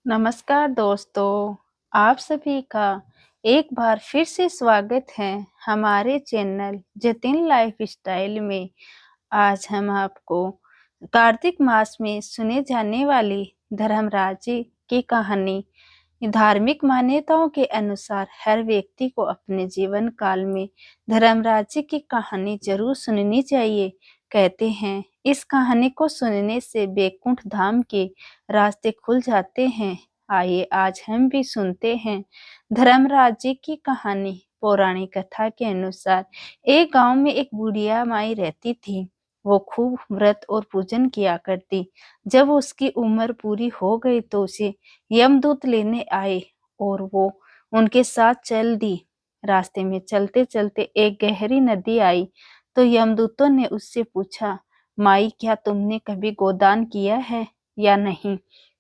नमस्कार दोस्तों, आप सभी का एक बार फिर से स्वागत है हमारे चैनल जतिन लाइफस्टाइल में। आज हम आपको कार्तिक मास में सुने जाने वाली धर्मराज जी की कहानी। धार्मिक मान्यताओं के अनुसार हर व्यक्ति को अपने जीवन काल में धर्मराज जी की कहानी जरूर सुननी चाहिए। कहते हैं इस कहानी को सुनने से बैकुंठ धाम के रास्ते खुल जाते हैं। आइए आज हम भी सुनते हैं धर्मराज जी की कहानी। पौराणिक कथा के अनुसार एक गांव में एक बुढ़िया माई रहती थी। वो खूब व्रत और पूजन किया करती। जब उसकी उम्र पूरी हो गई तो उसे यमदूत लेने आए और वो उनके साथ चल दी। रास्ते में चलते चलते एक गहरी नदी आई तो यमदूतों ने उससे पूछा, माई क्या तुमने कभी गोदान किया है या नहीं?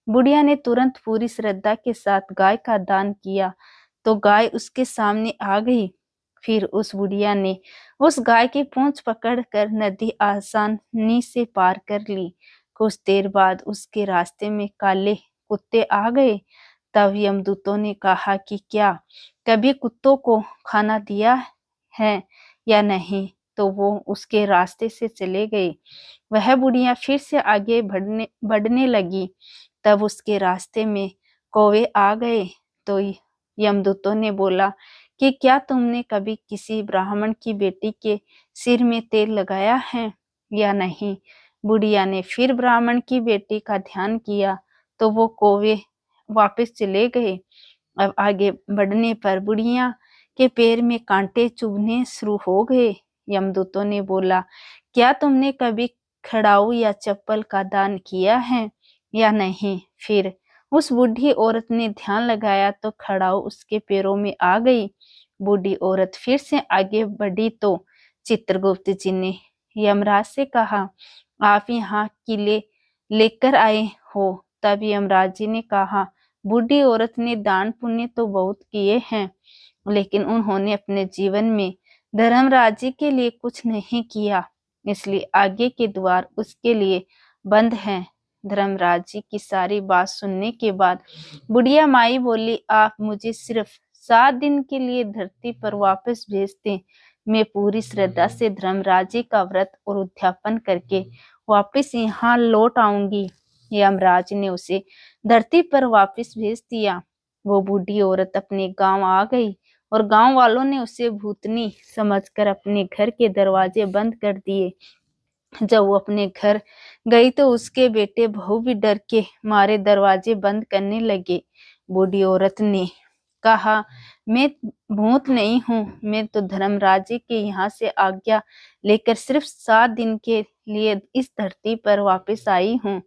बुढ़िया ने तुरंत पूरी श्रद्धा के साथ गाय का दान किया तो गाय उसके सामने आ गई। फिर उस बुढ़िया ने उस गाय की पूंछ पकड़कर नदी आसानी से पार कर ली। कुछ देर बाद उसके रास्ते में काले कुत्ते आ गए। तब यमदूतों ने कहा कि क्या कभी कुत्तों को खाना दिया है या नहीं? तो वो उसके रास्ते से चले गए। वह बुढ़िया फिर से आगे बढ़ने लगी। तब उसके रास्ते में कौवे आ गए तो यमदूतों ने बोला कि क्या तुमने कभी किसी ब्राह्मण की बेटी के सिर में तेल लगाया है या नहीं? बुढ़िया ने फिर ब्राह्मण की बेटी का ध्यान किया तो वो कौवे वापस चले गए। अब आगे बढ़ने पर बुढ़िया के पैर में कांटे चुभने शुरू हो गए। यमदूतों ने बोला, क्या तुमने कभी खड़ाऊ या चप्पल का दान किया है या नहीं? फिर उस बूढ़ी औरत ने ध्यान लगाया तो खड़ाऊ उसके पैरों में आ गई। बूढ़ी औरत फिर से आगे बढ़ी तो चित्रगुप्त जी ने यमराज से कहा, आप यहाँ किले लेकर आए हो? तब यमराज जी ने कहा, बूढ़ी औरत ने दान पुण्य तो बहुत किए हैं, लेकिन उन्होंने अपने जीवन में धर्मराज जी के लिए कुछ नहीं किया, इसलिए आगे के द्वार उसके लिए बंद हैं। धर्मराज जी की सारी बात सुनने के बाद बुढ़िया माई बोली, आप मुझे सिर्फ 7 दिन के लिए धरती पर वापस भेज दें। मैं पूरी श्रद्धा से धर्मराज जी का व्रत और उद्यापन करके वापस यहाँ लौट आऊंगी। यमराज ने उसे धरती पर वापस भेज दिया। वो बूढ़ी औरत अपने गांव आ गई और गांव वालों ने उसे भूतनी समझकर अपने घर के दरवाजे बंद कर दिए। जब वो अपने घर गई तो उसके बेटे बहू भी डर के मारे दरवाजे बंद करने लगे। बूढ़ी औरत ने कहा, मैं भूत नहीं हूँ, मैं तो धर्मराज जी के यहाँ से आज्ञा लेकर सिर्फ 7 दिन के लिए इस धरती पर वापस आई हूँ।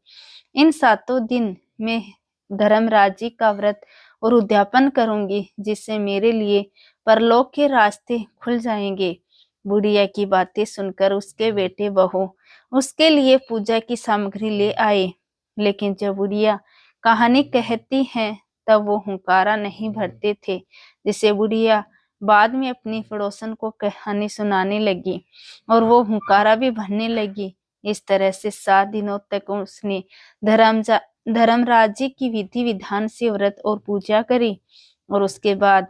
इन 7 दिन में धर्मराज जी का व्रत और उद्यापन करूंगी, जिससे मेरे लिए परलोक के रास्ते खुल जाएंगे। बुढ़िया की बातें सुनकर उसके बेटे बहू उसके लिए पूजा की सामग्री ले आए। लेकिन जब बुढ़िया कहानी कहती है तब वो हुंकारा नहीं भरते थे। जिसे बुढ़िया बाद में अपनी पड़ोसन को कहानी सुनाने लगी और वो हुंकारा भी भरने लगी। इस तरह से 7 दिनों तक उसने धर्मराज जी की विधि विधान से व्रत और पूजा करी और उसके बाद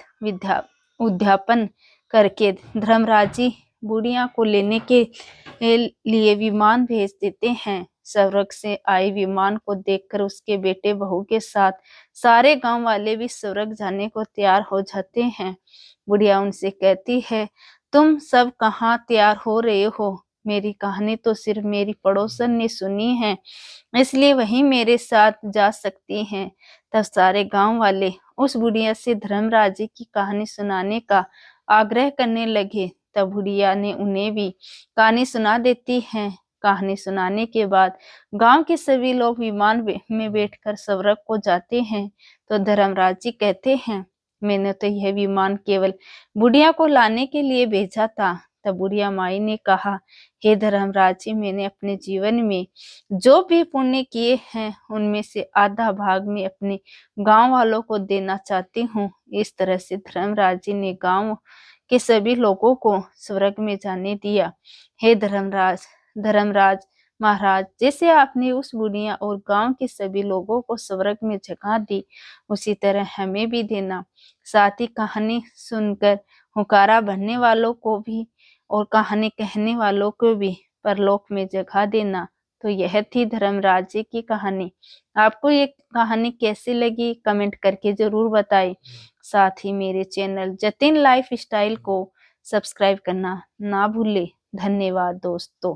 उद्यापन करके धर्मराज जी बुढ़िया को लेने के लिए विमान भेज देते हैं। स्वर्ग से आए विमान को देखकर उसके बेटे बहू के साथ सारे गांव वाले भी स्वर्ग जाने को तैयार हो जाते हैं। बुढ़िया उनसे कहती है, तुम सब कहाँ तैयार हो रहे हो? मेरी कहानी तो सिर्फ मेरी पड़ोसन ने सुनी है, इसलिए वही मेरे साथ जा सकती हैं। तब सारे गांव वाले उस बुढ़िया से धर्मराज जी की कहानी सुनाने का आग्रह करने लगे। तब बुढ़िया ने उन्हें भी कहानी सुना देती है। कहानी सुनाने के बाद गांव के सभी लोग विमान में बैठकर स्वर्ग को जाते हैं। तो धर्मराज जी कहते हैं, मैंने तो यह विमान केवल बुढ़िया को लाने के लिए भेजा था। तब बुढ़िया माई ने कहा, हे धर्मराज जी, मैंने अपने जीवन में जो भी पुण्य किए हैं उनमें से आधा भाग में अपने गांव वालों को देना चाहती हूँ। इस तरह से धर्मराज जी ने गांव के सभी लोगों को स्वर्ग में जाने दिया। हे धर्मराज, महाराज, जैसे आपने उस बुढ़िया और गांव के सभी लोगों को स्वर्ग में जगह दी, उसी तरह हमें भी देना। साथ ही कहानी सुनकर हुंकारा भरने वालों को भी और कहानी कहने वालों को भी परलोक में जगह देना। तो यह थी धर्मराज की कहानी। आपको ये कहानी कैसी लगी कमेंट करके जरूर बताएं। साथ ही मेरे चैनल जतिन लाइफ स्टाइल को सब्सक्राइब करना ना भूले। धन्यवाद दोस्तों।